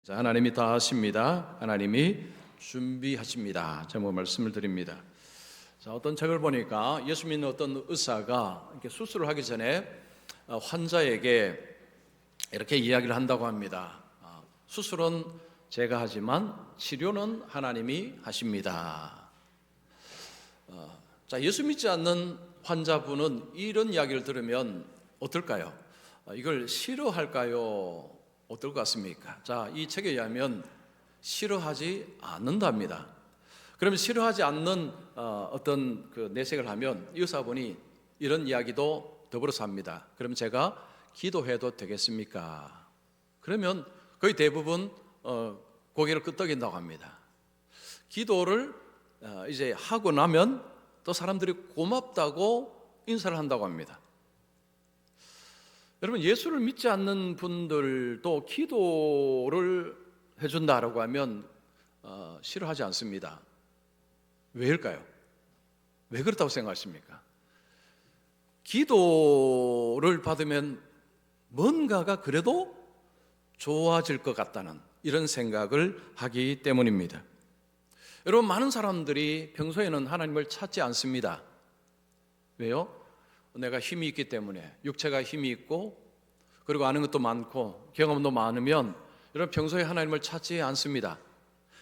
자, 하나님이 다 하십니다. 하나님이 준비하십니다. 제목 말씀을 드립니다. 자, 어떤 책을 보니까 예수 믿는 어떤 의사가 이렇게 수술을 하기 전에 환자에게 이렇게 이야기를 한다고 합니다. 수술은 제가 하지만 치료는 하나님이 하십니다. 자, 예수 믿지 않는 환자분은 이런 이야기를 들으면 어떨까요? 이걸 싫어할까요? 어떨 것 같습니까? 자, 이 책에 의하면 싫어하지 않는답니다. 그러면 싫어하지 않는 어떤 그 내색을 하면 의사분이 이런 이야기도 더불어서 합니다. 그럼 제가 기도해도 되겠습니까? 그러면 거의 대부분 고개를 끄덕인다고 합니다. 기도를 이제 하고 나면 또 사람들이 고맙다고 인사를 한다고 합니다. 여러분, 예수를 믿지 않는 분들도 기도를 해준다라고 하면 싫어하지 않습니다. 왜일까요? 왜 그렇다고 생각하십니까? 기도를 받으면 뭔가가 그래도 좋아질 것 같다는 이런 생각을 하기 때문입니다. 여러분, 많은 사람들이 평소에는 하나님을 찾지 않습니다. 왜요? 내가 힘이 있기 때문에, 육체가 힘이 있고 그리고 아는 것도 많고 경험도 많으면 여러분 평소에 하나님을 찾지 않습니다.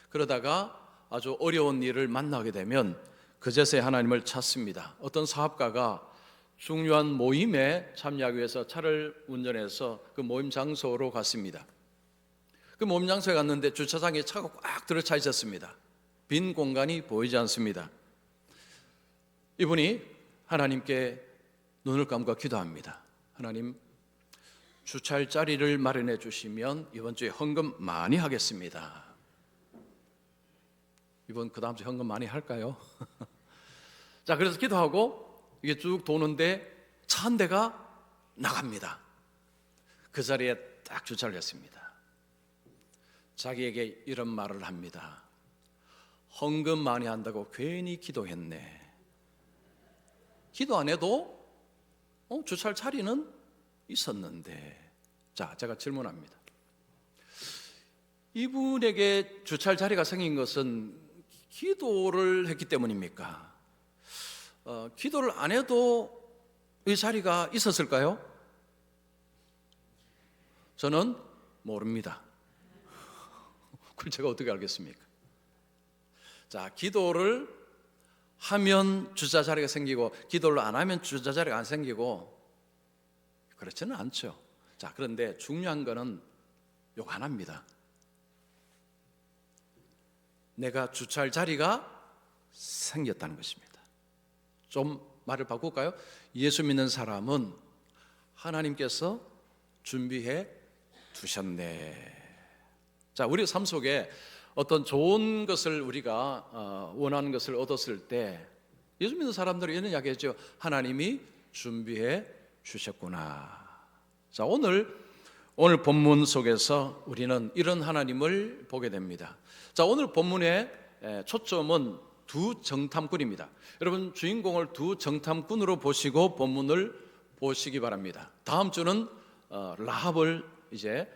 그러다가 아주 어려운 일을 만나게 되면 그제서야 하나님을 찾습니다. 어떤 사업가가 중요한 모임에 참여하기 위해서 차를 운전해서 그 모임 장소로 갔습니다. 그 모임 장소에 갔는데 주차장에 차가 꽉 들어차 있었습니다. 빈 공간이 보이지 않습니다. 이분이 하나님께 눈을 감고 기도합니다. 하나님, 주차할 자리를 마련해 주시면 이번 주에 헌금 많이 하겠습니다. 이번 그 다음 주에 헌금 많이 할까요? 자, 그래서 기도하고 이게 쭉 도는데 차 한 대가 나갑니다. 그 자리에 딱 주차를 했습니다. 자기에게 이런 말을 합니다. 헌금 많이 한다고 괜히 기도했네. 기도 안 해도 주차할 자리는 있었는데. 자, 제가 질문합니다. 이분에게 주차할 자리가 생긴 것은 기도를 했기 때문입니까? 기도를 안 해도 이 자리가 있었을까요? 저는 모릅니다. 그걸 제가 어떻게 알겠습니까? 자, 기도를 하면 주차 자리가 생기고 기도를 안 하면 주차 자리가 안 생기고 그렇지는 않죠. 자, 그런데 중요한 거는 요거 하나입니다. 내가 주차할 자리가 생겼다는 것입니다. 좀 말을 바꿀까요? 예수 믿는 사람은 하나님께서 준비해 두셨네. 자, 우리 삶 속에 어떤 좋은 것을 우리가 원하는 것을 얻었을 때 예수 믿는 사람들은 이런 이야기했죠. 하나님이 준비해 주셨구나. 자, 오늘 본문 속에서 우리는 이런 하나님을 보게 됩니다. 자, 오늘 본문의 초점은 두 정탐꾼입니다. 여러분, 주인공을 두 정탐꾼으로 보시고 본문을 보시기 바랍니다. 다음 주는 라합을 이제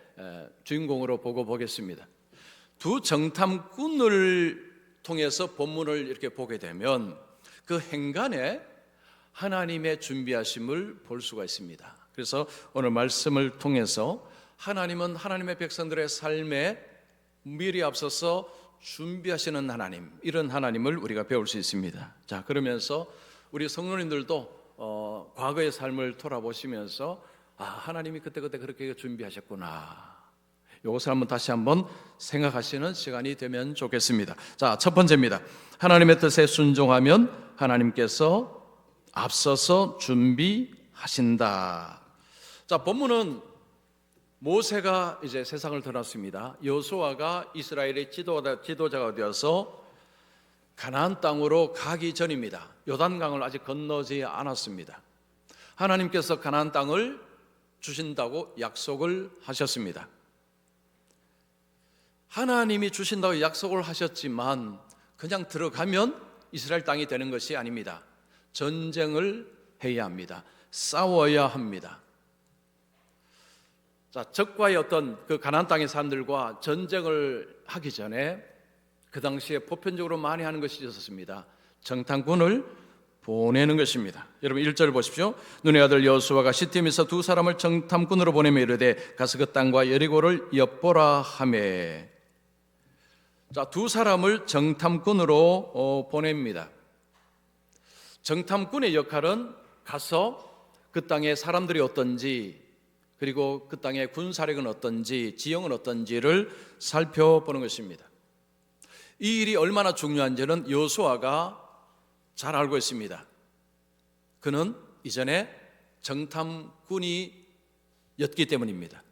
주인공으로 보고 보겠습니다. 두 정탐꾼을 통해서 본문을 이렇게 보게 되면 그 행간에 하나님의 준비하심을 볼 수가 있습니다. 그래서 오늘 말씀을 통해서 하나님은 하나님의 백성들의 삶에 미리 앞서서 준비하시는 하나님, 이런 하나님을 우리가 배울 수 있습니다. 자, 그러면서 우리 성도님들도 과거의 삶을 돌아보시면서 하나님이 그때그때 그렇게 준비하셨구나, 이것을 다시 한번 생각하시는 시간이 되면 좋겠습니다. 자, 첫 번째입니다. 하나님의 뜻에 순종하면 하나님께서 앞서서 준비하신다. 자, 본문은 모세가 이제 세상을 떠났습니다. 여호수아가 이스라엘의 지도자가 되어서 가나안 땅으로 가기 전입니다. 요단강을 아직 건너지 않았습니다. 하나님께서 가나안 땅을 주신다고 약속을 하셨습니다. 하나님이 주신다고 약속을 하셨지만 그냥 들어가면 이스라엘 땅이 되는 것이 아닙니다. 전쟁을 해야 합니다. 싸워야 합니다. 자, 적과의 어떤 그 가나안 땅의 사람들과 전쟁을 하기 전에 그 당시에 보편적으로 많이 하는 것이 있었습니다. 정탐꾼을 보내는 것입니다. 여러분 1절 보십시오. 눈의 아들 여호수아가 시팀에서 두 사람을 정탐꾼으로 보내며 이르되 가서 그 땅과 여리고를 엿보라 하매. 자, 두 사람을 정탐꾼으로 보냅니다. 정탐꾼의 역할은 가서 그 땅에 사람들이 어떤지, 그리고 그 땅의 군사력은 어떤지, 지형은 어떤지를 살펴보는 것입니다. 이 일이 얼마나 중요한지는 여호수아가 잘 알고 있습니다. 그는 이전에 정탐꾼이었기 때문입니다.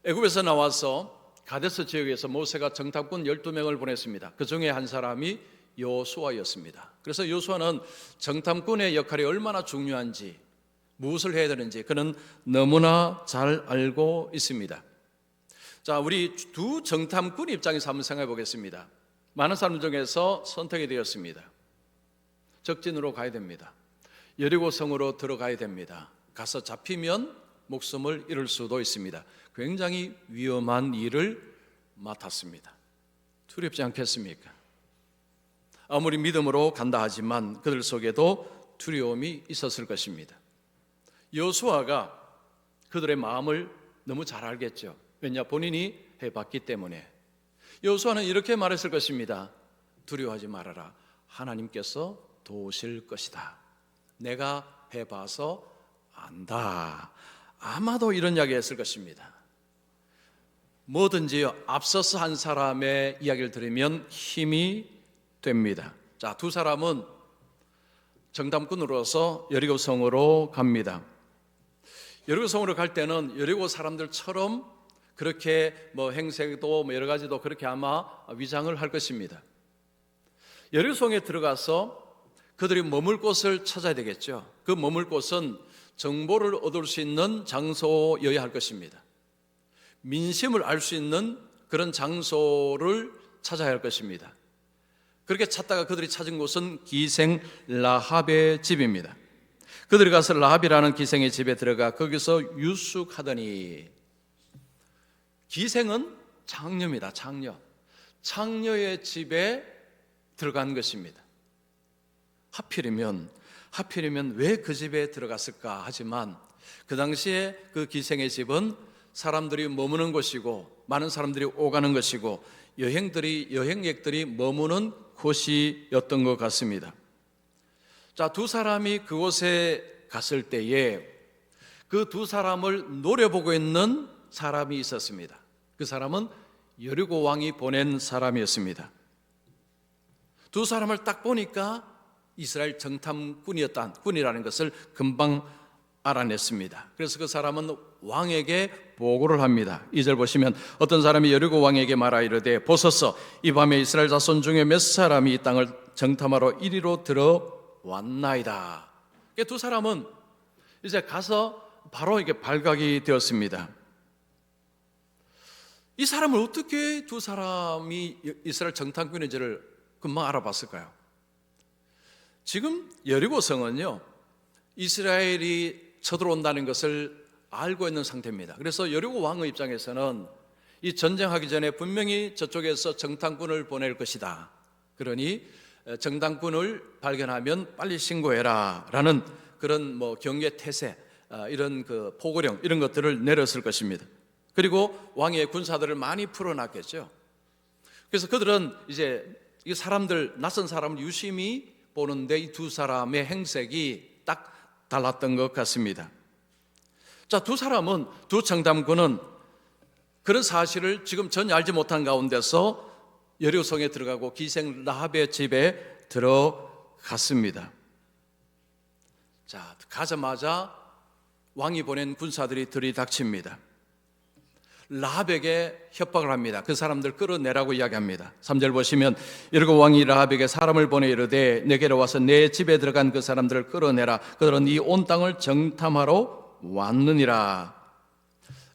애굽에서 나와서 가데스 지역에서 모세가 정탐꾼 12명을 보냈습니다. 그 중에 한 사람이 여호수아였습니다. 그래서 여호수아는 정탐꾼의 역할이 얼마나 중요한지, 무엇을 해야 되는지 그는 너무나 잘 알고 있습니다. 자, 우리 두 정탐꾼 입장에서 한번 생각해 보겠습니다. 많은 사람들 중에서 선택이 되었습니다. 적진으로 가야 됩니다. 여리고 성으로 들어가야 됩니다. 가서 잡히면 목숨을 잃을 수도 있습니다. 굉장히 위험한 일을 맡았습니다. 두렵지 않겠습니까? 아무리 믿음으로 간다 하지만 그들 속에도 두려움이 있었을 것입니다. 여호수아가 그들의 마음을 너무 잘 알겠죠. 왜냐, 본인이 해봤기 때문에. 여호수아는 이렇게 말했을 것입니다. 두려워하지 말아라. 하나님께서 도우실 것이다. 내가 해봐서 안다. 아마도 이런 이야기 했을 것입니다. 뭐든지 앞서서 한 사람의 이야기를 들으면 힘이 됩니다. 자, 두 사람은 정탐꾼으로서 여리고 성으로 갑니다. 여리고 성으로 갈 때는 여리고 사람들처럼 그렇게 행색도 여러 가지도 그렇게 아마 위장을 할 것입니다. 여리고 성에 들어가서 그들이 머물 곳을 찾아야 되겠죠. 그 머물 곳은 정보를 얻을 수 있는 장소여야 할 것입니다. 민심을 알 수 있는 그런 장소를 찾아야 할 것입니다. 그렇게 찾다가 그들이 찾은 곳은 기생 라합의 집입니다. 그들이 가서 라합이라는 기생의 집에 들어가 거기서 유숙하더니, 기생은 창녀입니다. 창녀의 집에 들어간 것입니다. 하필이면 왜 그 집에 들어갔을까 하지만 그 당시에 그 기생의 집은 사람들이 머무는 곳이고 많은 사람들이 오가는 것이고 여행객들이 머무는 곳이었던 것 같습니다. 자, 두 사람이 그곳에 갔을 때에 그 두 사람을 노려보고 있는 사람이 있었습니다. 그 사람은 여리고 왕이 보낸 사람이었습니다. 두 사람을 딱 보니까 이스라엘 정탐꾼이라는 것을 금방 알아냈습니다. 그래서 그 사람은 왕에게 보고를 합니다. 2절 보시면 어떤 사람이 여리고 왕에게 말하 이르되 보소서 이 밤에 이스라엘 자손 중에 몇 사람이 이 땅을 정탐하러 이리로 들어왔나이다. 두 사람은 이제 가서 바로 이게 발각이 되었습니다. 이 사람을 어떻게 두 사람이 이스라엘 정탐꾼인지를 금방 알아봤을까요? 지금 여리고 성은요, 이스라엘이 쳐들어온다는 것을 알고 있는 상태입니다. 그래서 여리고 왕의 입장에서는 이 전쟁하기 전에 분명히 저쪽에서 정탐꾼을 보낼 것이다. 그러니 정탐꾼을 발견하면 빨리 신고해라 라는 그런 경계 태세, 이런 그 포고령 이런 것들을 내렸을 것입니다. 그리고 왕의 군사들을 많이 풀어놨겠죠. 그래서 그들은 이제 이 사람들, 낯선 사람을 유심히 보는데 이 두 사람의 행색이 딱 달랐던 것 같습니다. 자, 두 정탐꾼은 그런 사실을 지금 전혀 알지 못한 가운데서 여리고성에 들어가고 기생 라합의 집에 들어갔습니다. 자, 가자마자 왕이 보낸 군사들이 들이닥칩니다. 라합에게 협박을 합니다. 그 사람들 끌어내라고 이야기합니다. 3절 보시면 여리고 왕이 라합에게 사람을 보내 이르되 내게로 와서 내 집에 들어간 그 사람들을 끌어내라. 그들은 이 온 땅을 정탐하러 왔느니라.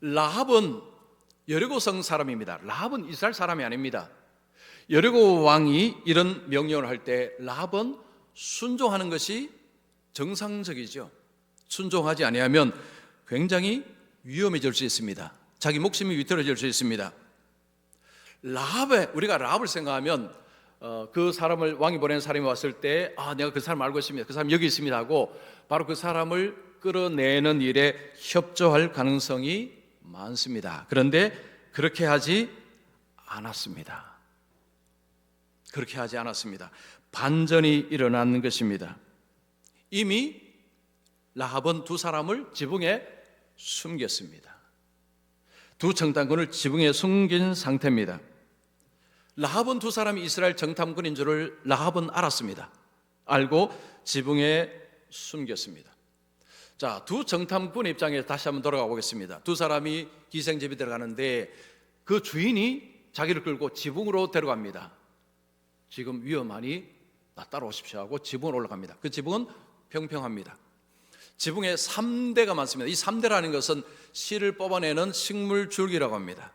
라합은 여리고성 사람입니다. 라합은 이스라엘 사람이 아닙니다. 여리고 왕이 이런 명령을 할 때 라합은 순종하는 것이 정상적이죠. 순종하지 아니하면 굉장히 위험해질 수 있습니다. 자기 목숨이 위태로워질 수 있습니다. 우리가 라합을 생각하면 그 사람을 왕이 보낸 사람이 왔을 때 내가 그 사람 알고 있습니다. 그 사람 여기 있습니다 하고 바로 그 사람을 끌어내는 일에 협조할 가능성이 많습니다. 그런데 그렇게 하지 않았습니다. 그렇게 하지 않았습니다. 반전이 일어난 것입니다. 이미 라합은 두 사람을 지붕에 숨겼습니다. 두 정탐꾼을 지붕에 숨긴 상태입니다. 라합은 두 사람이 이스라엘 정탐꾼인 줄을 라합은 알았습니다. 알고 지붕에 숨겼습니다. 자, 두 정탐꾼의 입장에 다시 한번 돌아가 보겠습니다. 두 사람이 기생집에 들어가는데 그 주인이 자기를 끌고 지붕으로 데려갑니다. 지금 위험하니 나 따라오십시오 하고 지붕으로 올라갑니다. 그 지붕은 평평합니다. 지붕에 3대가 많습니다. 이 3대라는 것은 씨를 뽑아내는 식물 줄기라고 합니다.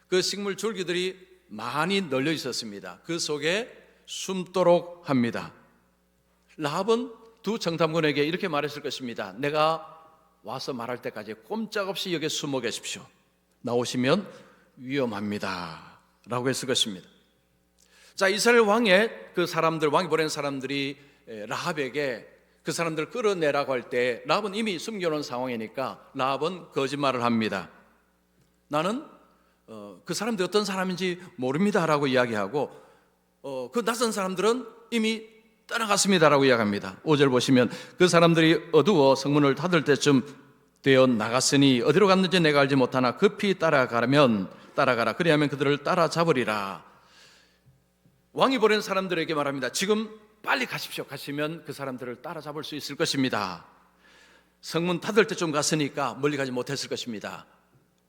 그 식물 줄기들이 많이 널려 있었습니다. 그 속에 숨도록 합니다. 라합은 두 정탐꾼에게 이렇게 말했을 것입니다. 내가 와서 말할 때까지 꼼짝없이 여기에 숨어 계십시오. 나오시면 위험합니다 라고 했을 것입니다. 자, 이스라엘 왕의 그 사람들, 왕이 보낸 사람들이 라합에게 그 사람들을 끌어내라고 할 때 라합은 이미 숨겨놓은 상황이니까 라합은 거짓말을 합니다. 나는 그 사람들이 어떤 사람인지 모릅니다 라고 이야기하고 그 낯선 사람들은 이미 떠나갔습니다 라고 이야기합니다. 5절 보시면 그 사람들이 어두워 성문을 닫을 때쯤 되어 나갔으니 어디로 갔는지 내가 알지 못하나 급히 따라가라. 그리하면 그들을 따라잡으리라. 왕이 보낸 사람들에게 말합니다. 지금 빨리 가십시오. 가시면 그 사람들을 따라잡을 수 있을 것입니다. 성문 닫을 때쯤 갔으니까 멀리 가지 못했을 것입니다.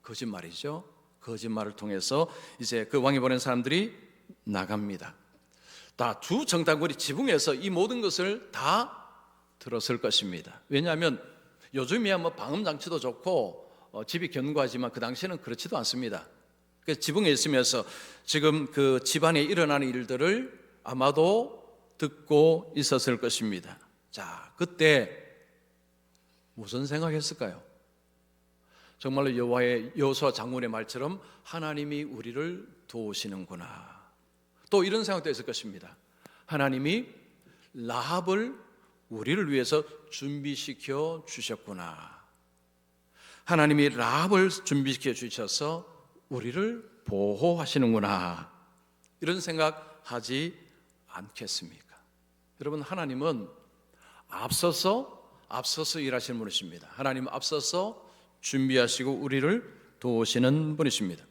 거짓말이죠. 거짓말을 통해서 이제 그 왕이 보낸 사람들이 나갑니다. 다 두 정탐꾼이 지붕에서 이 모든 것을 다 들었을 것입니다. 왜냐하면 요즘이야 뭐 방음 장치도 좋고 집이 견고하지만 그 당시에는 그렇지도 않습니다. 그 지붕에 있으면서 지금 그 집안에 일어나는 일들을 아마도 듣고 있었을 것입니다. 자, 그때 무슨 생각했을까요? 정말로 여호수아 장군의 말처럼 하나님이 우리를 도우시는구나. 또 이런 생각도 했을 것입니다. 하나님이 라합을 우리를 위해서 준비시켜 주셨구나. 하나님이 라합을 준비시켜 주셔서 우리를 보호하시는구나. 이런 생각하지 않겠습니까? 여러분, 하나님은 앞서서 일하시는 분이십니다. 하나님은 앞서서 준비하시고 우리를 도우시는 분이십니다.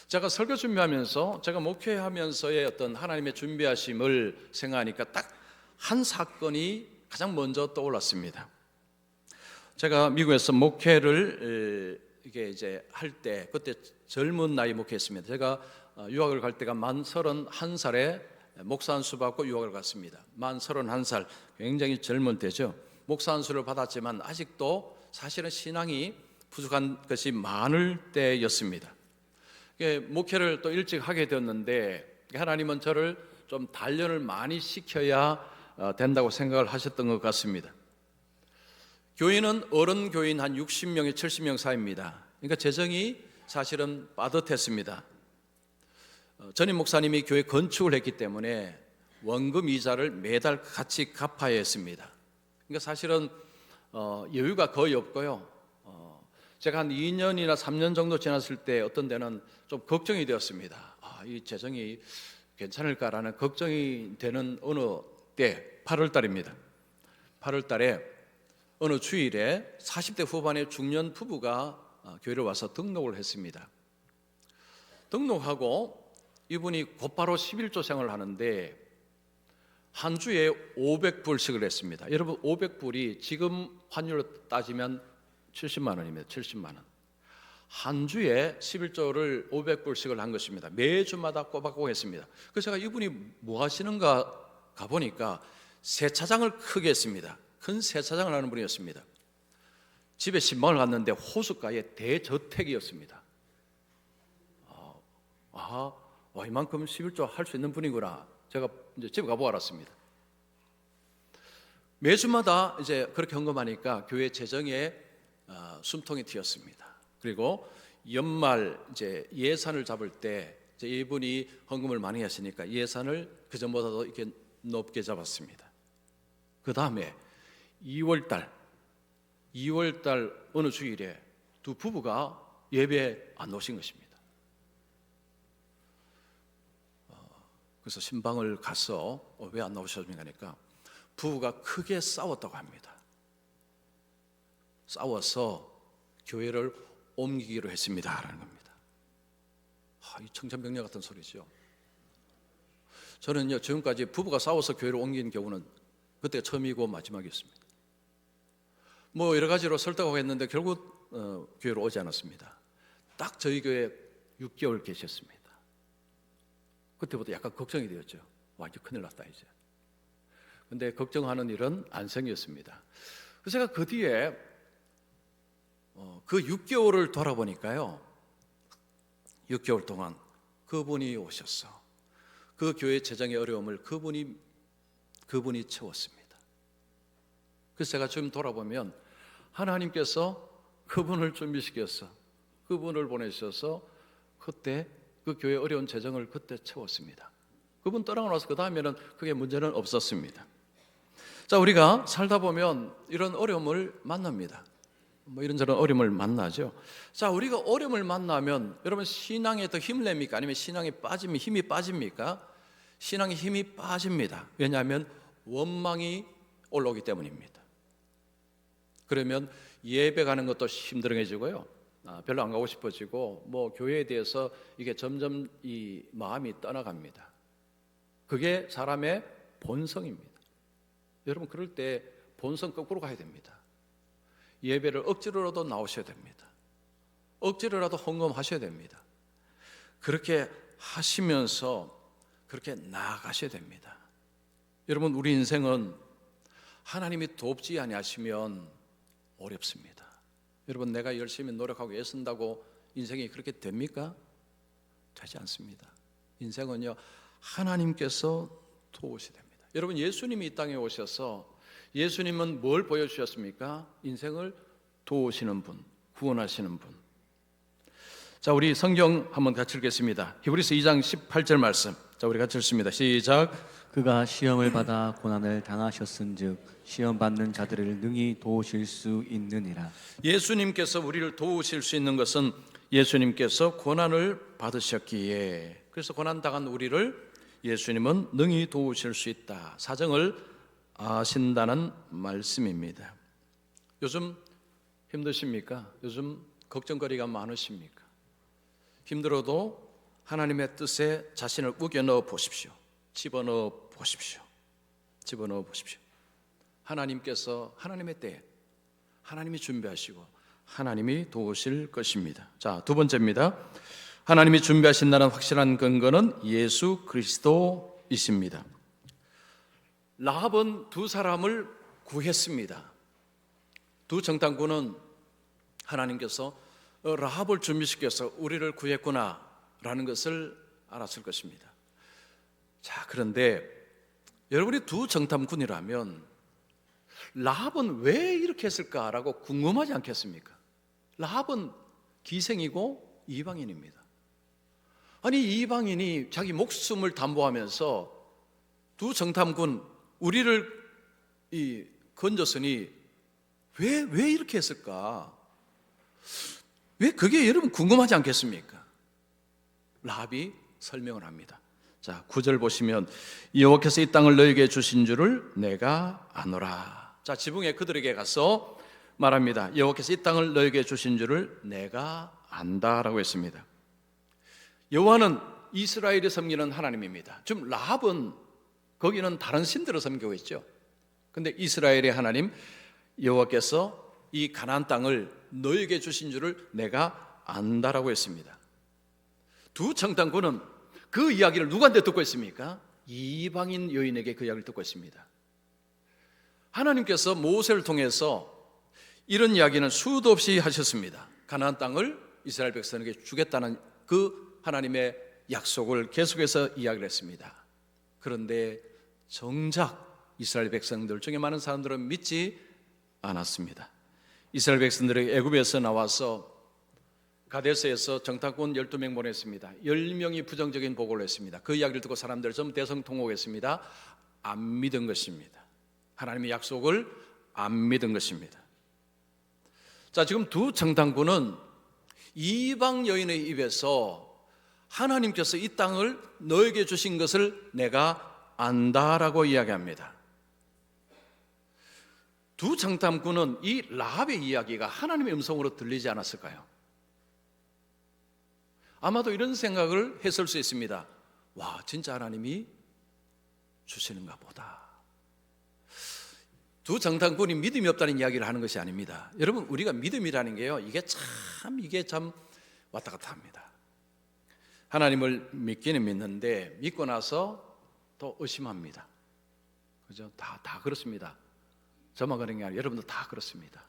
제가 설교 준비하면서 제가 목회하면서의 어떤 하나님의 준비하심을 생각하니까 딱 한 사건이 가장 먼저 떠올랐습니다. 제가 미국에서 목회를 이게 이제 할 때 그때 젊은 나이 목회했습니다. 제가 유학을 갈 때가 만 31살에 목사 안수 받고 유학을 갔습니다. 만 31살, 굉장히 젊은 때죠. 목사 안수를 받았지만 아직도 사실은 신앙이 부족한 것이 많을 때였습니다. 목회를 또 일찍 하게 되었는데 하나님은 저를 좀 단련을 많이 시켜야 된다고 생각을 하셨던 것 같습니다. 교인은 어른 교인 한 60명에 70명 사이입니다. 그러니까 재정이 사실은 빠듯했습니다. 전임 목사님이 교회 건축을 했기 때문에 원금 이자를 매달 같이 갚아야 했습니다. 그러니까 사실은 여유가 거의 없고요. 제가 한 2년이나 3년 정도 지났을 때 어떤 데는 좀 걱정이 되었습니다. 이 재정이 괜찮을까라는 걱정이 되는 어느 때 8월 달입니다. 8월 달에 어느 주일에 40대 후반의 중년 부부가 교회를 와서 등록을 했습니다. 등록하고 이분이 곧바로 11조 생활을 하는데 한 주에 500불씩을 했습니다. 여러분, 500불이 지금 환율로 따지면 70만 원입니다. 70만 원. 한 주에 11조를 500불씩을 한 것입니다. 매주마다 꼬박꼬박 했습니다. 그래서 제가 이분이 뭐 하시는가 가보니까 세차장을 크게 했습니다. 큰 세차장을 하는 분이었습니다. 집에 신방을 갔는데 호숫가에 대저택이었습니다. 이만큼 11조 할 수 있는 분이구나. 제가 이제 집에 가보고 알았습니다. 매주마다 이제 그렇게 헌금하니까 교회 재정에 숨통이 튀었습니다. 그리고 연말 이제 예산을 잡을 때 이제 이분이 헌금을 많이 했으니까 예산을 그 전보다도 이렇게 높게 잡았습니다. 그 다음에 2월 달 어느 주일에 두 부부가 예배 안 오신 것입니다. 그래서 신방을 가서 왜 안 나오셨습니까? 하니까 부부가 크게 싸웠다고 합니다. 싸워서 교회를 옮기기로 했습니다 라는 겁니다. 이 청천벽력 같은 소리죠. 저는요, 지금까지 부부가 싸워서 교회를 옮긴 경우는 그때가 처음이고 마지막이었습니다. 뭐 여러 가지로 설득하고 했는데 결국 교회로 오지 않았습니다. 딱 저희 교회에 6개월 계셨습니다. 그때부터 약간 걱정이 되었죠. 완전 큰일 났다 이제. 근데 걱정하는 일은 안 생겼습니다. 그래서 제가 그 뒤에 그 6개월을 돌아보니까요, 6개월 동안 그분이 오셔서 그 교회 재정의 어려움을 그분이 채웠습니다. 그래서 제가 지금 돌아보면 하나님께서 그분을 준비시켜서 그분을 보내셔서 그때 그 교회 어려운 재정을 그때 채웠습니다. 그분 떠나고 나서 그 다음에는 그게 문제는 없었습니다. 자, 우리가 살다 보면 이런 어려움을 만납니다. 뭐 이런저런 어려움을 만나죠. 자, 우리가 어려움을 만나면 여러분 신앙에 더 힘을 냅니까? 아니면 신앙에 빠지면 힘이 빠집니까? 신앙에 힘이 빠집니다. 왜냐하면 원망이 올라오기 때문입니다. 그러면 예배 가는 것도 힘들어지고요. 별로 안 가고 싶어지고 뭐 교회에 대해서 이게 점점 이 마음이 떠나갑니다. 그게 사람의 본성입니다. 여러분 그럴 때 본성 거꾸로 가야 됩니다. 예배를 억지로라도 나오셔야 됩니다. 억지로라도 헌금하셔야 됩니다. 그렇게 하시면서 그렇게 나아가셔야 됩니다. 여러분 우리 인생은 하나님이 돕지 아니하시면 어렵습니다. 여러분 내가 열심히 노력하고 애쓴다고 인생이 그렇게 됩니까? 되지 않습니다. 인생은요 하나님께서 도우셔야 됩니다. 여러분 예수님이 이 땅에 오셔서 예수님은 뭘 보여주셨습니까? 인생을 도우시는 분, 구원하시는 분. 자, 우리 성경 한번 같이 읽겠습니다. 히브리서 2장 18절 말씀. 자, 우리 같이 읽습니다. 시작. 그가 시험을 받아 고난을 당하셨은즉 시험 받는 자들을 능히 도우실 수 있느니라. 예수님께서 우리를 도우실 수 있는 것은 예수님께서 고난을 받으셨기에, 그래서 고난 당한 우리를 예수님은 능히 도우실 수 있다. 사정을 아신다는 말씀입니다. 요즘 힘드십니까? 요즘 걱정거리가 많으십니까? 힘들어도 하나님의 뜻에 자신을 우겨 넣어 보십시오. 집어넣어 보십시오. 집어넣어 보십시오. 하나님께서 하나님의 때에 하나님이 준비하시고 하나님이 도우실 것입니다. 자, 두 번째입니다. 하나님이 준비하신다는 확실한 근거는 예수 그리스도이십니다. 라합은 두 사람을 구했습니다. 두 정탐꾼은 하나님께서 라합을 준비시켜서 우리를 구했구나라는 것을 알았을 것입니다. 자, 그런데 여러분이 두 정탐꾼이라면 라합은 왜 이렇게 했을까라고 궁금하지 않겠습니까? 라합은 기생이고 이방인입니다. 아니 이방인이 자기 목숨을 담보하면서 두 정탐꾼 우리를 건졌으니 왜 이렇게 했을까? 왜 그게 여러분 궁금하지 않겠습니까? 라합이 설명을 합니다. 자, 9절 보시면 여호와께서 이 땅을 너에게 주신 줄을 내가 아노라. 자, 지붕에 그들에게 가서 말합니다. 여호와께서 이 땅을 너에게 주신 줄을 내가 안다라고 했습니다. 여호와는 이스라엘이 섬기는 하나님입니다. 지금 라합은 거기는 다른 신들을 섬기고 있죠. 근데 이스라엘의 하나님 여호와께서 이 가나안 땅을 너에게 주신 줄을 내가 안다라고 했습니다. 두 정탐꾼은 그 이야기를 누구한테 듣고 있습니까? 이방인 여인에게 그 이야기를 듣고 있습니다. 하나님께서 모세를 통해서 이런 이야기는 수도 없이 하셨습니다. 가나안 땅을 이스라엘 백성에게 주겠다는 그 하나님의 약속을 계속해서 이야기를 했습니다. 그런데 정작 이스라엘 백성들 중에 많은 사람들은 믿지 않았습니다. 이스라엘 백성들이 애굽에서 나와서 가데스에서 정탐꾼 12명 보냈습니다. 10명이 부정적인 보고를 했습니다. 그 이야기를 듣고 사람들 전부 대성통곡했습니다. 안 믿은 것입니다. 하나님의 약속을 안 믿은 것입니다. 자, 지금 두 정탐꾼은 이방 여인의 입에서 하나님께서 이 땅을 너에게 주신 것을 내가 안다라고 이야기합니다. 두 정탐꾼은 이 라합의 이야기가 하나님의 음성으로 들리지 않았을까요? 아마도 이런 생각을 했을 수 있습니다. 와, 진짜 하나님이 주시는가 보다. 두 정탐꾼이 믿음이 없다는 이야기를 하는 것이 아닙니다. 여러분, 우리가 믿음이라는 게요, 이게 참 왔다 갔다 합니다. 하나님을 믿기는 믿는데 믿고 나서 또 의심합니다. 그죠? 다 그렇습니다. 저만 그런 게 아니라 여러분도 다 그렇습니다.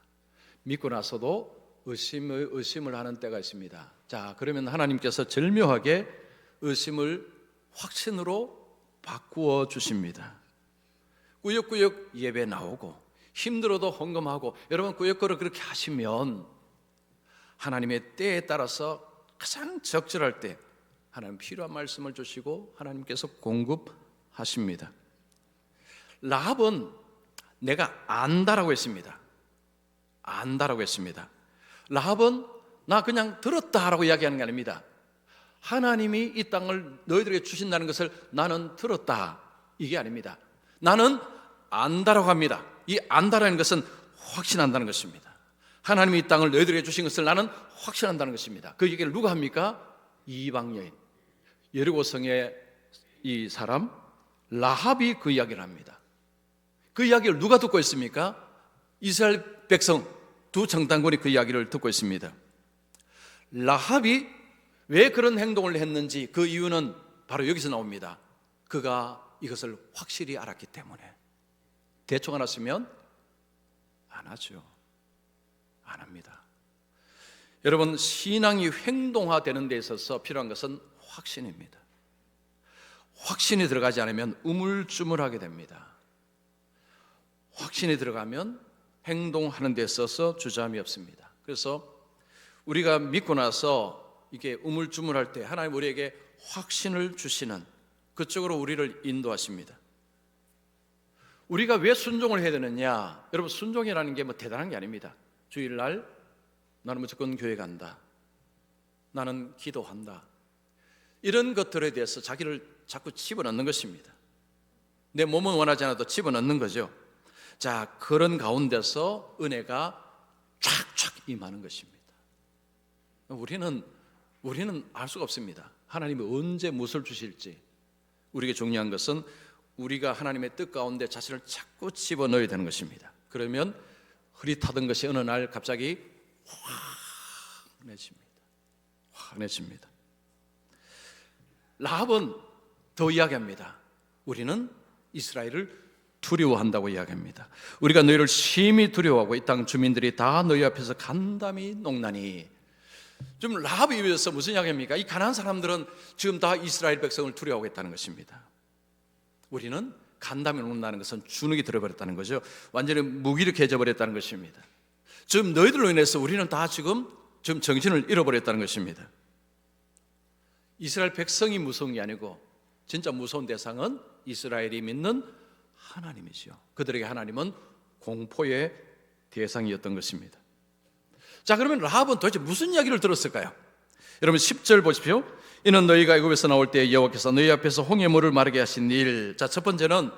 믿고 나서도 의심을 하는 때가 있습니다. 자, 그러면 하나님께서 절묘하게 의심을 확신으로 바꾸어 주십니다. 꾸역꾸역 예배 나오고 힘들어도 헌금하고, 여러분 꾸역꾸역 그렇게 하시면 하나님의 때에 따라서 가장 적절할 때 하나님 필요한 말씀을 주시고 하나님께서 공급하십니다. 라합은 내가 안다라고 했습니다. 안다라고 했습니다. 라합은 나 그냥 들었다라고 이야기하는 게 아닙니다. 하나님이 이 땅을 너희들에게 주신다는 것을 나는 들었다, 이게 아닙니다. 나는 안다라고 합니다. 이 안다라는 것은 확신한다는 것입니다. 하나님이 이 땅을 너희들에게 주신 것을 나는 확신한다는 것입니다. 그 얘기를 누가 합니까? 이방 여인, 여리고성의 이 사람 라합이 그 이야기를 합니다. 그 이야기를 누가 듣고 있습니까? 이스라엘 백성 두 정탐꾼이 그 이야기를 듣고 있습니다. 라합이 왜 그런 행동을 했는지 그 이유는 바로 여기서 나옵니다. 그가 이것을 확실히 알았기 때문에. 대충 알았으면 안 하죠. 안 합니다. 여러분, 신앙이 행동화되는 데 있어서 필요한 것은 확신입니다. 확신이 들어가지 않으면 우물쭈물하게 됩니다. 확신이 들어가면 행동하는 데 있어서 주저함이 없습니다. 그래서 우리가 믿고 나서 이게 우물쭈물할 때 하나님 우리에게 확신을 주시는 그쪽으로 우리를 인도하십니다. 우리가 왜 순종을 해야 되느냐? 여러분, 순종이라는 게 뭐 대단한 게 아닙니다. 주일날 나는 무조건 교회 간다, 나는 기도한다, 이런 것들에 대해서 자기를 자꾸 집어넣는 것입니다. 내 몸은 원하지 않아도 집어넣는 거죠. 자, 그런 가운데서 은혜가 촥촥 임하는 것입니다. 우리는 알 수가 없습니다. 하나님이 언제 무엇을 주실지. 우리에게 중요한 것은 우리가 하나님의 뜻 가운데 자신을 자꾸 집어넣어야 되는 것입니다. 그러면 흐릿하던 것이 어느 날 갑자기 환해집니다. 환해집니다. 라합은 더 이야기합니다. 우리는 이스라엘을 두려워한다고 이야기합니다. 우리가 너희를 심히 두려워하고 이 땅 주민들이 다 너희 앞에서 간담이 녹나니. 지금 라합에 의해서 무슨 이야기입니까? 이 가난한 사람들은 지금 다 이스라엘 백성을 두려워하고 있다는 것입니다. 우리는 간담이 녹는다는 것은 주눅이 들어버렸다는 거죠. 완전히 무기력해져 버렸다는 것입니다. 지금 너희들로 인해서 우리는 다 지금 정신을 잃어버렸다는 것입니다. 이스라엘 백성이 무서운 게 아니고 진짜 무서운 대상은 이스라엘이 믿는 하나님이죠. 그들에게 하나님은 공포의 대상이었던 것입니다. 자, 그러면 라합은 도대체 무슨 이야기를 들었을까요? 여러분 10절 보십시오. 이는 너희가 애굽에서 나올 때 여호와께서 너희 앞에서 홍해 물을 마르게 하신 일. 자, 첫 번째는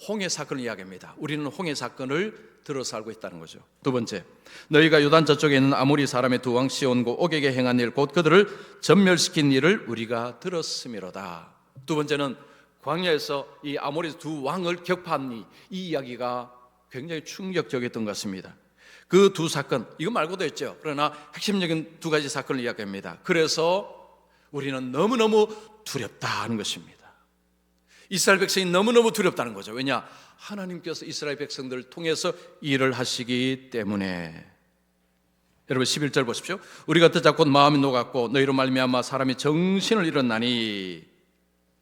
홍해 사건을 이야기합니다. 우리는 홍해 사건을 들어서 알고 있다는 거죠. 두 번째, 너희가 요단 저쪽에 있는 아모리 사람의 두 왕 시온과 옥에게 행한 일, 곧 그들을 전멸시킨 일을 우리가 들었음이로다. 두 번째는 광야에서 이 아모리 두 왕을 격파한 이 이야기가 굉장히 충격적이었던 것 같습니다. 그 두 사건, 이거 말고도 있죠. 그러나 핵심적인 두 가지 사건을 이야기합니다. 그래서 우리는 너무너무 두렵다는 것입니다. 이스라엘 백성이 너무너무 두렵다는 거죠. 왜냐? 하나님께서 이스라엘 백성들을 통해서 일을 하시기 때문에. 여러분 11절 보십시오. 우리가 듣자곧 마음이 녹았고 너희로 말미암아 사람이 정신을 잃었나니.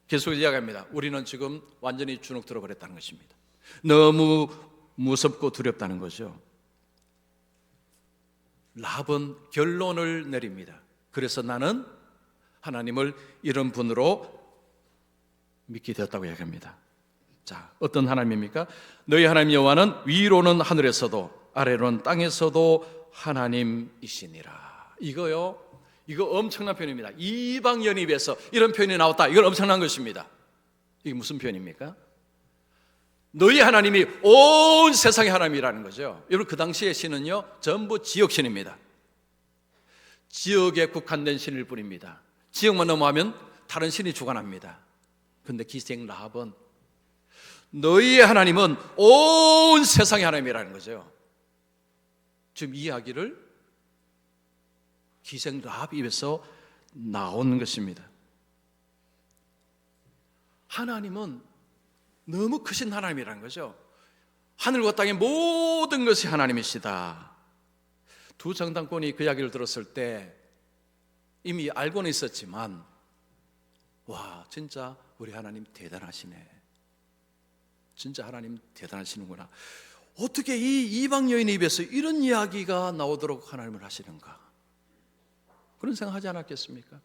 계속 이야기합니다. 우리는 지금 완전히 주눅 들어버렸다는 것입니다. 너무 무섭고 두렵다는 거죠. 라합은 결론을 내립니다. 그래서 나는 하나님을 이런 분으로 믿게 되었다고 이야기합니다. 자, 어떤 하나님입니까? 너희 하나님 여호와는 위로는 하늘에서도 아래로는 땅에서도 하나님이시니라. 이거요, 이거 엄청난 표현입니다. 이방 연입에서 이런 표현이 나왔다. 이건 엄청난 것입니다. 이게 무슨 표현입니까? 너희 하나님이 온 세상의 하나님이라는 거죠. 여러분, 그 당시의 신은요 전부 지역신입니다. 지역에 국한된 신일 뿐입니다. 지역만 넘어가면 다른 신이 주관합니다. 그런데 기생 라합은 너희의 하나님은 온 세상의 하나님이라는 거죠. 지금 이 이야기를 기생 라합 입에서 나온 것입니다. 하나님은 너무 크신 하나님이라는 거죠. 하늘과 땅의 모든 것이 하나님이시다. 두 정당권이 그 이야기를 들었을 때 이미 알고는 있었지만, 와, 진짜 우리 하나님 대단하시네. 진짜 하나님 대단하시는구나. 어떻게 이 이방 여인의 입에서 이런 이야기가 나오도록 하나님을 하시는가? 그런 생각하지 않았겠습니까?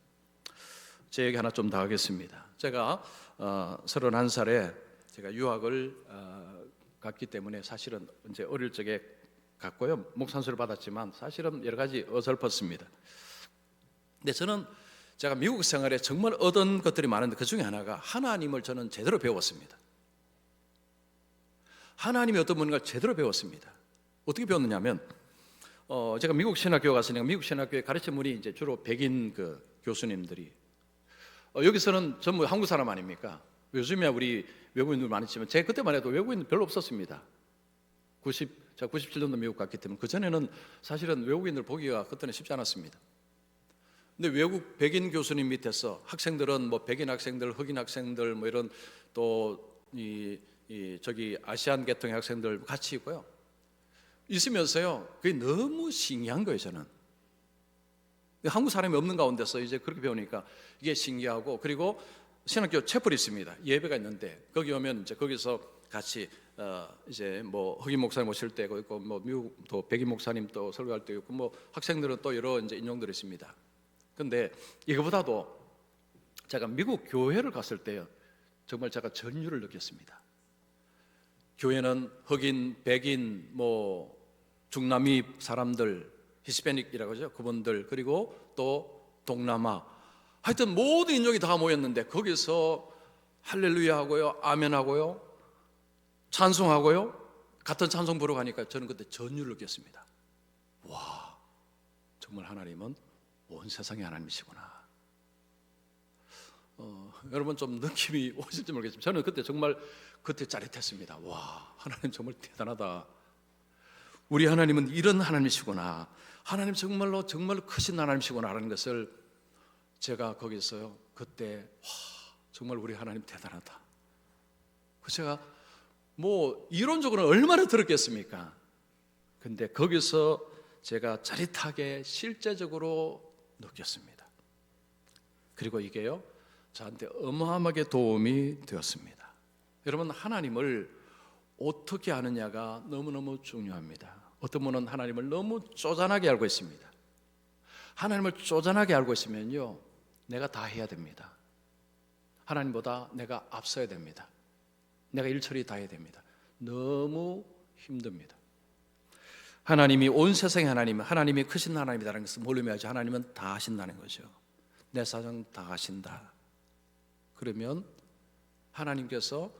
제 얘기 하나 좀 더 하겠습니다. 제가 31살에 제가 유학을 갔기 때문에 사실은 이제 어릴 적에 갔고요. 목산수를 받았지만 사실은 여러 가지 어설펐습니다. 근데 저는 제가 미국 생활에 정말 얻은 것들이 많은데 그 중에 하나가 하나님을 저는 제대로 배웠습니다. 하나님이 어떤 분인가 제대로 배웠습니다. 어떻게 배웠느냐면 제가 미국 신학교에 갔으니까 미국 신학교에 가르치는 분이 이제 주로 백인 그 교수님들이 여기서는 전부 한국 사람 아닙니까? 요즘에 우리 외국인들 많지만 제가 그때만 해도 외국인 별로 없었습니다. 제가 97년도 미국 갔기 때문에 그전에는 사실은 외국인들 보기가 그때는 쉽지 않았습니다. 근데 외국 백인 교수님 밑에서 학생들은 뭐 백인 학생들, 흑인 학생들 뭐 이런 또 저기 아시안 계통의 학생들 같이 있고요. 있으면서요, 그게 너무 신기한 거예요. 저는 한국 사람이 없는 가운데서 이제 그렇게 배우니까 이게 신기하고, 그리고 신학교 채플이 있습니다. 예배가 있는데 거기 오면 이제 거기서 같이 이제 뭐 흑인 목사님 오실 때고 있고, 뭐 미국 또 백인 목사님 또 설교할 때 있고, 뭐 학생들은 또 여러 이제 인용들이 있습니다. 근데 이거보다도 제가 미국 교회를 갔을 때요, 정말 제가 전율을 느꼈습니다. 교회는 흑인, 백인, 뭐 중남미 사람들, 히스패닉이라고 하죠. 그분들, 그리고 또 동남아, 하여튼 모든 인종이 다 모였는데 거기서 할렐루야 하고요, 아멘 하고요, 찬송하고요, 같은 찬송 부르고 가니까 저는 그때 전율을 느꼈습니다. 와, 정말 하나님은 온 세상의 하나님이시구나. 여러분 좀 느낌이 오실지 모르겠지만 저는 그때 정말 짜릿했습니다. 와, 하나님 정말 대단하다. 우리 하나님은 이런 하나님이시구나. 하나님 정말로 크신 하나님이시구나라는 것을 제가 거기서요, 그때 와, 정말 우리 하나님 대단하다. 그 제가 뭐 이론적으로는 얼마나 들었겠습니까? 근데 거기서 제가 짜릿하게 실제적으로 느꼈습니다. 그리고 이게요, 저한테 어마어마하게 도움이 되었습니다. 여러분, 하나님을 어떻게 아느냐가 너무너무 중요합니다. 어떤 분은 하나님을 너무 쪼잔하게 알고 있습니다. 하나님을 쪼잔하게 알고 있으면요, 내가 다 해야 됩니다. 하나님보다 내가 앞서야 됩니다. 내가 일처리 다 해야 됩니다. 너무 힘듭니다. 하나님이 온 세상의 하나님, 하나님이 크신 하나님이라는 것을 뭘로 의미하죠? 하나님은 다 하신다는 거죠. 내 사정 다 하신다. 그러면 하나님께서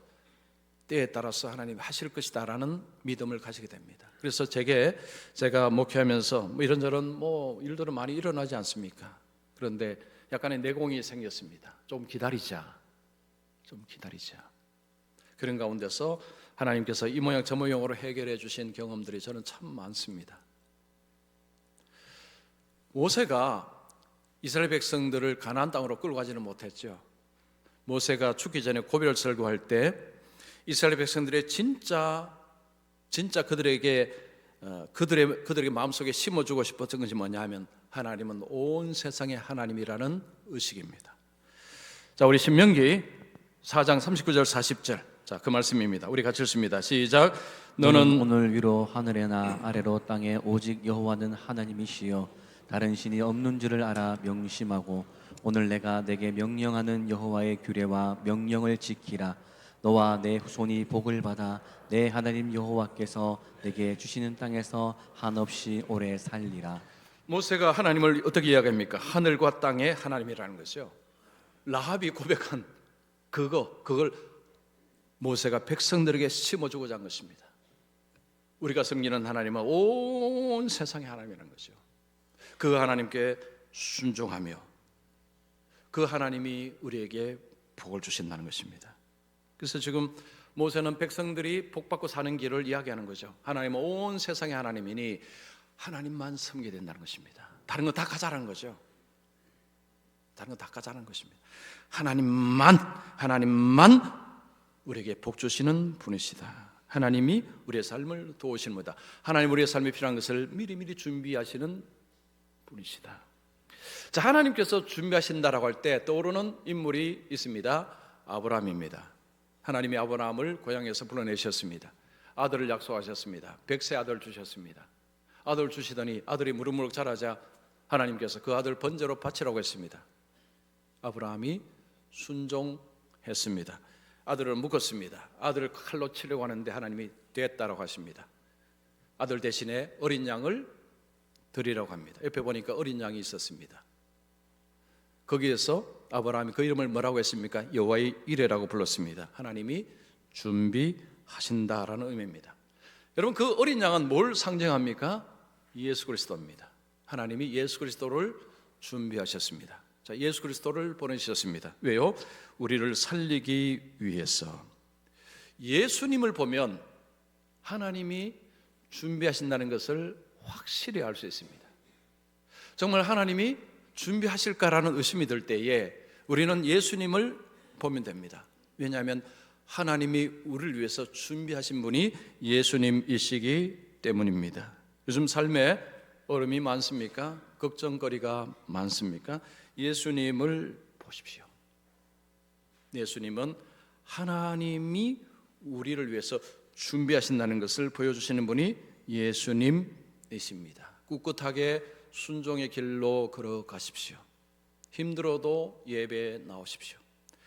때에 따라서 하나님이 하실 것이다라는 믿음을 가지게 됩니다. 그래서 제가 목회하면서 뭐 이런저런 뭐 일들은 많이 일어나지 않습니까? 그런데 약간의 내공이 생겼습니다. 좀 기다리자. 그런 가운데서 하나님께서 이 모양 저 모양으로 해결해 주신 경험들이 저는 참 많습니다. 모세가 이스라엘 백성들을 가나안 땅으로 끌고 가지는 못했죠. 모세가 죽기 전에 고비를 설교할 때 이스라엘 백성들의 진짜 그들에게 마음속에 심어주고 싶었던 것이 뭐냐 하면 하나님은 온 세상의 하나님이라는 의식입니다. 자, 우리 신명기 4장 39절 40절, 자, 그 말씀입니다. 우리 같이 읽습니다. 시작. 너는 오늘 위로 하늘에나 아래로 땅에 오직 여호와는 하나님이시여 다른 신이 없는 줄을 알아 명심하고 오늘 내가 내게 명령하는 여호와의 규례와 명령을 지키라. 너와 내 후손이 복을 받아 내 하나님 여호와께서 내게 주시는 땅에서 한없이 오래 살리라. 모세가 하나님을 어떻게 이야기합니까? 하늘과 땅의 하나님이라는 것이요. 라합이 고백한 그걸 모세가 백성들에게 심어주고자 한 것입니다. 우리가 섬기는 하나님은 온 세상의 하나님이라는 거죠. 그 하나님께 순종하며 그 하나님이 우리에게 복을 주신다는 것입니다. 그래서 지금 모세는 백성들이 복받고 사는 길을 이야기하는 거죠. 하나님은 온 세상의 하나님이니 하나님만 섬기게 된다는 것입니다. 다른 거 다 가자라는 거죠. 다른 거 다 가자는 것입니다. 하나님만 우리에게 복 주시는 분이시다. 하나님이 우리의 삶을 도우시는 분이다. 하나님 우리의 삶에 필요한 것을 미리미리 준비하시는 분이시다. 자, 하나님께서 준비하신다라고 할 때 떠오르는 인물이 있습니다. 아브라함입니다. 하나님이 아브라함을 고향에서 불러내셨습니다. 아들을 약속하셨습니다. 100세 아들 주셨습니다. 아들 주시더니 아들이 무럭무럭 자라자 하나님께서 그 아들 번제로 바치라고 했습니다. 아브라함이 순종했습니다. 아들을 묶었습니다. 아들을 칼로 치려고 하는데 하나님이 됐다라고 하십니다. 아들 대신에 어린 양을 드리라고 합니다. 옆에 보니까 어린 양이 있었습니다. 거기에서 아브라함이 그 이름을 뭐라고 했습니까? 여호와의 이레라고 불렀습니다. 하나님이 준비하신다라는 의미입니다. 여러분, 그 어린 양은 뭘 상징합니까? 예수 그리스도입니다. 하나님이 예수 그리스도를 준비하셨습니다. 자, 예수 그리스도를 보내주셨습니다. 왜요? 우리를 살리기 위해서. 예수님을 보면 하나님이 준비하신다는 것을 확실히 알 수 있습니다. 정말 하나님이 준비하실까라는 의심이 들 때에 우리는 예수님을 보면 됩니다. 왜냐하면 하나님이 우리를 위해서 준비하신 분이 예수님이시기 때문입니다. 요즘 삶에 어려움이 많습니까? 걱정거리가 많습니까? 예수님을 보십시오. 예수님은 하나님이 우리를 위해서 준비하신다는 것을 보여주시는 분이 예수님이십니다. 꿋꿋하게 순종의 길로 걸어가십시오. 힘들어도 예배에 나오십시오.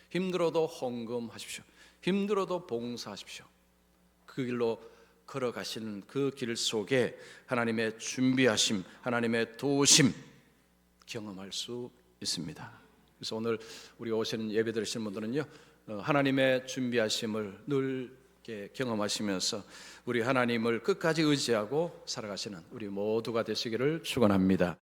힘들어도 헌금하십시오. 힘들어도 봉사하십시오. 그 길로 걸어가시는 그 길 속에 하나님의 준비하심, 하나님의 도우심 경험할 수 있습니다. 그래서 오늘 우리 오시는 예배 드리시는 분들은요, 하나님의 준비하심을 늘 이렇게 경험하시면서 우리 하나님을 끝까지 의지하고 살아가시는 우리 모두가 되시기를 축원합니다.